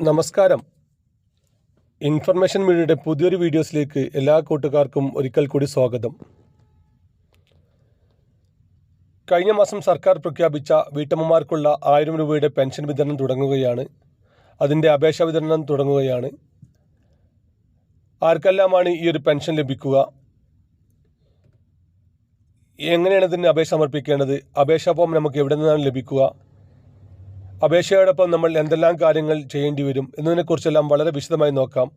നമസ്കാരം. ഇൻഫർമേഷൻ മീഡിയയുടെ പുതിയൊരു വീഡിയോസിലേക്ക് എല്ലാ കൂട്ടുകാർക്കും ഒരിക്കൽ കൂടി സ്വാഗതം. കഴിഞ്ഞ മാസം സർക്കാർ പ്രഖ്യാപിച്ച വീട്ടമ്മമാർക്കുള്ള 1000 രൂപയുടെ പെൻഷൻ വിതരണം തുടങ്ങുകയാണ്. അതിൻ്റെ അപേക്ഷാ വിതരണം തുടങ്ങുകയാണ്. ആർക്കെല്ലാമാണ് ഈ ഒരു പെൻഷൻ ലഭിക്കുക? എങ്ങനെയാണ് ഇതിന് അപേക്ഷ സമർപ്പിക്കേണ്ടത്? അപേക്ഷാ ഫോം നമുക്ക് എവിടെ നിന്നാണ് ലഭിക്കുക? അപേക്ഷയോടൊപ്പം നമ്മൾ എന്തെല്ലാം കാര്യങ്ങൾ ചെയ്യേണ്ടി വരും എന്നതിനെക്കുറിച്ചെല്ലാം വളരെ വിശദമായി നോക്കാം.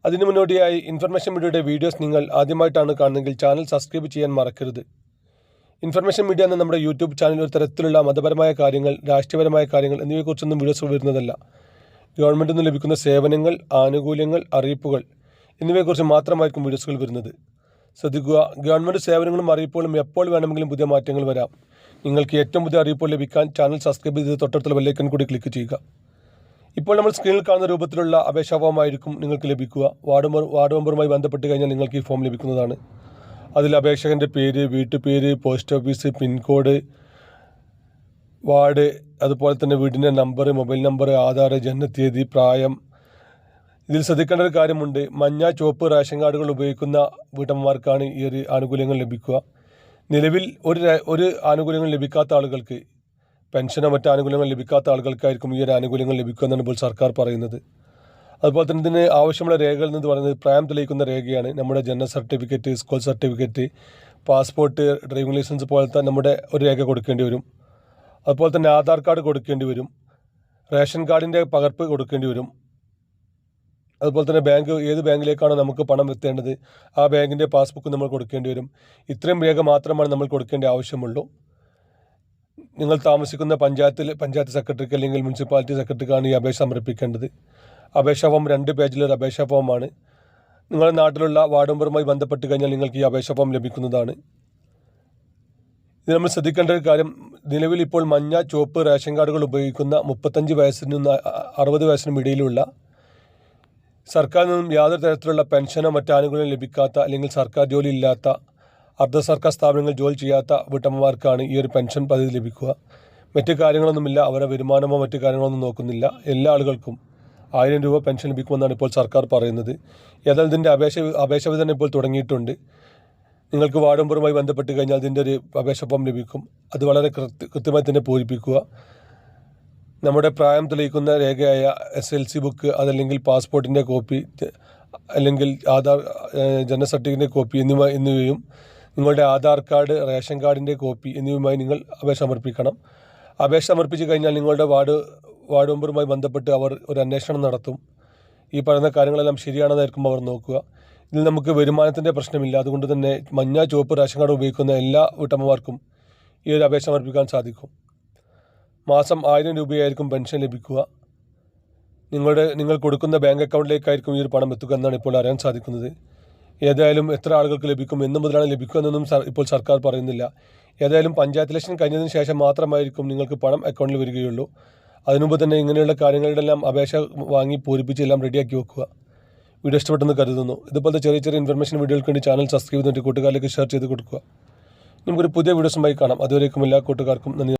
അതിനു മുന്നോടിയായി ഇൻഫർമേഷൻ മീഡിയയുടെ വീഡിയോസ് നിങ്ങൾ ആദ്യമായിട്ടാണ് കാണുന്നതെങ്കിൽ ചാനൽ സബ്സ്ക്രൈബ് ചെയ്യാൻ മറക്കരുത്. ഇൻഫർമേഷൻ മീഡിയ എന്ന നമ്മുടെ യൂട്യൂബ് ചാനൽ ഒരു തരത്തിലുള്ള മതപരമായ കാര്യങ്ങൾ, രാഷ്ട്രീയപരമായ കാര്യങ്ങൾ എന്നിവയെക്കുറിച്ചൊന്നും വീഡിയോസ് വരുന്നതല്ല. ഗവൺമെൻറ്റിൽ നിന്ന് ലഭിക്കുന്ന സേവനങ്ങൾ, ആനുകൂല്യങ്ങൾ, അറിയിപ്പുകൾ എന്നിവയെക്കുറിച്ച് മാത്രമായിരിക്കും വീഡിയോസുകൾ വരുന്നത്. ശ്രദ്ധിക്കുക, ഗവൺമെൻറ് സേവനങ്ങളും അറിയിപ്പുകളും എപ്പോൾ വേണമെങ്കിലും പുതിയ മാറ്റങ്ങൾ വരാം. നിങ്ങൾക്ക് ഏറ്റവും പുതിയ അറിയിപ്പുകൾ ലഭിക്കാൻ ചാനൽ സബ്സ്ക്രൈബ് ചെയ്ത് തൊട്ടടുത്തുള്ള ബെല്ലൈക്കൺ കൂടി ക്ലിക്ക് ചെയ്യുക. ഇപ്പോൾ നമ്മൾ സ്ക്രീനിൽ കാണുന്ന രൂപത്തിലുള്ള അപേക്ഷാ ഫോമായിരിക്കും നിങ്ങൾക്ക് ലഭിക്കുക. വാർഡ് മെമ്പറുമായി ബന്ധപ്പെട്ട് കഴിഞ്ഞാൽ നിങ്ങൾക്ക് ഈ ഫോം ലഭിക്കുന്നതാണ്. അതിൽ അപേക്ഷകൻ്റെ പേര്, വീട്ടുപേര്, പോസ്റ്റ് ഓഫീസ്, പിൻകോഡ്, വാർഡ്, അതുപോലെ തന്നെ വീടിൻ്റെ നമ്പർ, മൊബൈൽ നമ്പർ, ആധാർ, ജനനത്തീയതി, പ്രായം. ഇതിൽ ശ്രദ്ധിക്കേണ്ട ഒരു കാര്യമുണ്ട്. മഞ്ഞ, ചുവപ്പ് റേഷൻ കാർഡുകൾ ഉപയോഗിക്കുന്ന വീട്ടമ്മമാർക്കാണ് ഈ ഒരു ആനുകൂല്യങ്ങൾ ലഭിക്കുക. നിലവിൽ ഒരു ആനുകൂല്യങ്ങൾ ലഭിക്കാത്ത ആളുകൾക്ക്, പെൻഷനോ മറ്റ് ആനുകൂല്യങ്ങൾ ലഭിക്കാത്ത ആളുകൾക്കായിരിക്കും ഈ ഒരു ആനുകൂല്യങ്ങൾ ലഭിക്കുക എന്നാണ് ഇപ്പോൾ സർക്കാർ പറയുന്നത്. അതുപോലെ തന്നെ ഇതിന് ആവശ്യമുള്ള രേഖകൾ എന്ന് പറയുന്നത് പ്രായം തെളിയിക്കുന്ന രേഖയാണ്. നമ്മുടെ ജനന certificate, school certificate, passport, driving licence പോലത്തെ നമ്മുടെ ഒരു രേഖ കൊടുക്കേണ്ടി വരും. അതുപോലെ തന്നെ ആധാർ കാർഡ് കൊടുക്കേണ്ടി വരും. റേഷൻ കാർഡിൻ്റെ പകർപ്പ് കൊടുക്കേണ്ടി വരും. അതുപോലെ തന്നെ ഏത് ബാങ്കിലേക്കാണോ നമുക്ക് പണം എത്തേണ്ടത് ആ ബാങ്കിൻ്റെ പാസ്ബുക്ക് നമ്മൾ കൊടുക്കേണ്ടി വരും. ഇത്രയും രേഖ മാത്രമാണ് നമ്മൾ കൊടുക്കേണ്ട ആവശ്യമുള്ളൂ. നിങ്ങൾ താമസിക്കുന്ന പഞ്ചായത്ത് സെക്രട്ടറിക്ക് അല്ലെങ്കിൽ മുനിസിപ്പാലിറ്റി സെക്രട്ടറിക്കാണ് ഈ അപേക്ഷ സമർപ്പിക്കേണ്ടത്. അപേക്ഷാ ഫോം 2 പേജിലൊരു അപേക്ഷാ ഫോമാണ്. നിങ്ങളുടെ നാട്ടിലുള്ള വാർഡ് മെമ്പറുമായി ബന്ധപ്പെട്ട് കഴിഞ്ഞാൽ നിങ്ങൾക്ക് ഈ അപേക്ഷാ ഫോം ലഭിക്കുന്നതാണ്. ഇത് നമ്മൾ ശ്രദ്ധിക്കേണ്ട ഒരു കാര്യം, നിലവിൽ ഇപ്പോൾ മഞ്ഞ, ചുവപ്പ് റേഷൻ കാർഡുകൾ ഉപയോഗിക്കുന്ന 35 വയസ്സിനും 60 വയസ്സിനും ഇടയിലുള്ള സർക്കാരിൽ നിന്നും യാതൊരു തരത്തിലുള്ള പെൻഷനോ മറ്റ് ആനുകൂല്യം ലഭിക്കാത്ത അല്ലെങ്കിൽ സർക്കാർ ജോലി ഇല്ലാത്ത, അർദ്ധ സർക്കാർ സ്ഥാപനങ്ങളിൽ ജോലി ചെയ്യാത്ത വീട്ടമ്മമാർക്കാണ് ഈ ഒരു പെൻഷൻ പദ്ധതി ലഭിക്കുക. മറ്റ് കാര്യങ്ങളൊന്നുമില്ല, അവരുടെ വരുമാനമോ മറ്റു കാര്യങ്ങളൊന്നും നോക്കുന്നില്ല. എല്ലാ ആളുകൾക്കും 1000 രൂപ പെൻഷൻ ലഭിക്കുമെന്നാണ് ഇപ്പോൾ സർക്കാർ പറയുന്നത്. ഏതായാലും ഇതിൻ്റെ അപേക്ഷ വിതരണം ഇപ്പോൾ തുടങ്ങിയിട്ടുണ്ട്. നിങ്ങൾക്ക് വാർഡ് മെമ്പറുമായി ബന്ധപ്പെട്ട് കഴിഞ്ഞാൽ അതിൻ്റെ ഒരു അപേക്ഷ ഫോം ലഭിക്കും. അത് വളരെ കൃത്യമായി തന്നെ പൂരിപ്പിക്കുക. നമ്മുടെ പ്രായം തെളിയിക്കുന്ന രേഖയായ SLC ബുക്ക്, അതല്ലെങ്കിൽ പാസ്പോർട്ടിൻ്റെ കോപ്പി, അല്ലെങ്കിൽ ആധാർ ജനന സർട്ടിഫിക്കറ്റിൻ്റെ കോപ്പി എന്നിവയും നിങ്ങളുടെ ആധാർ കാർഡ്, റേഷൻ കാർഡിൻ്റെ കോപ്പി എന്നിവയുമായി നിങ്ങൾ അപേക്ഷ സമർപ്പിക്കണം. അപേക്ഷ സമർപ്പിച്ച് കഴിഞ്ഞാൽ നിങ്ങളുടെ വാർഡ് മെമ്പറുമായി ബന്ധപ്പെട്ട് അവർ ഒരു അന്വേഷണം നടത്തും. ഈ പറയുന്ന കാര്യങ്ങളെല്ലാം ശരിയാണെന്നായിരിക്കും അവർ നോക്കുക. ഇതിൽ നമുക്ക് വരുമാനത്തിൻ്റെ പ്രശ്നമില്ല. അതുകൊണ്ട് തന്നെ മഞ്ഞ, ചുവപ്പ് റേഷൻ കാർഡ് ഉപയോഗിക്കുന്ന എല്ലാ വീട്ടമ്മമാർക്കും ഈ ഒരു അപേക്ഷ സമർപ്പിക്കാൻ സാധിക്കും. മാസം 1000 രൂപയായിരിക്കും പെൻഷൻ ലഭിക്കുക. നിങ്ങൾ കൊടുക്കുന്ന ബാങ്ക് അക്കൗണ്ടിലേക്കായിരിക്കും ഈ ഒരു പണം എത്തുക എന്നാണ് ഇപ്പോൾ അറിയാൻ സാധിക്കുന്നത്. ഏതായാലും എത്ര ആളുകൾക്ക് ലഭിക്കും, എന്ന് മുതലാണ് ലഭിക്കുക എന്നൊന്നും ഇപ്പോൾ സർക്കാർ പറയുന്നില്ല. ഏതായാലും പഞ്ചായത്ത് ഇലക്ഷൻ കഴിഞ്ഞതിന് ശേഷം മാത്രമായിരിക്കും നിങ്ങൾക്ക് പണം അക്കൗണ്ടിൽ വരികയുള്ളൂ. അതിനുമുമ്പ് തന്നെ ഇങ്ങനെയുള്ള കാര്യങ്ങളുടെല്ലാം അപേക്ഷ വാങ്ങി പൂരിപ്പിച്ച് എല്ലാം റെഡിയാക്കി വെക്കുക. വീഡിയോ ഇഷ്ടപ്പെട്ടെന്ന് കരുതുന്നു. ഇതുപോലത്തെ ചെറിയ ഇൻഫർമേഷൻ വീഡിയോകൾക്ക് വേണ്ടി ചാനൽ സബ്സ്ക്രൈബ് ചെയ്തിട്ട് കൂട്ടുകാരിലേക്ക് ഷെയർ ചെയ്ത് കൊടുക്കുക. നമുക്കൊരു പുതിയ വീഡിയോസുമായി കാണാം. അതുവരേക്കും എല്ലാ കൂട്ടുകാർക്കും നന്ദി.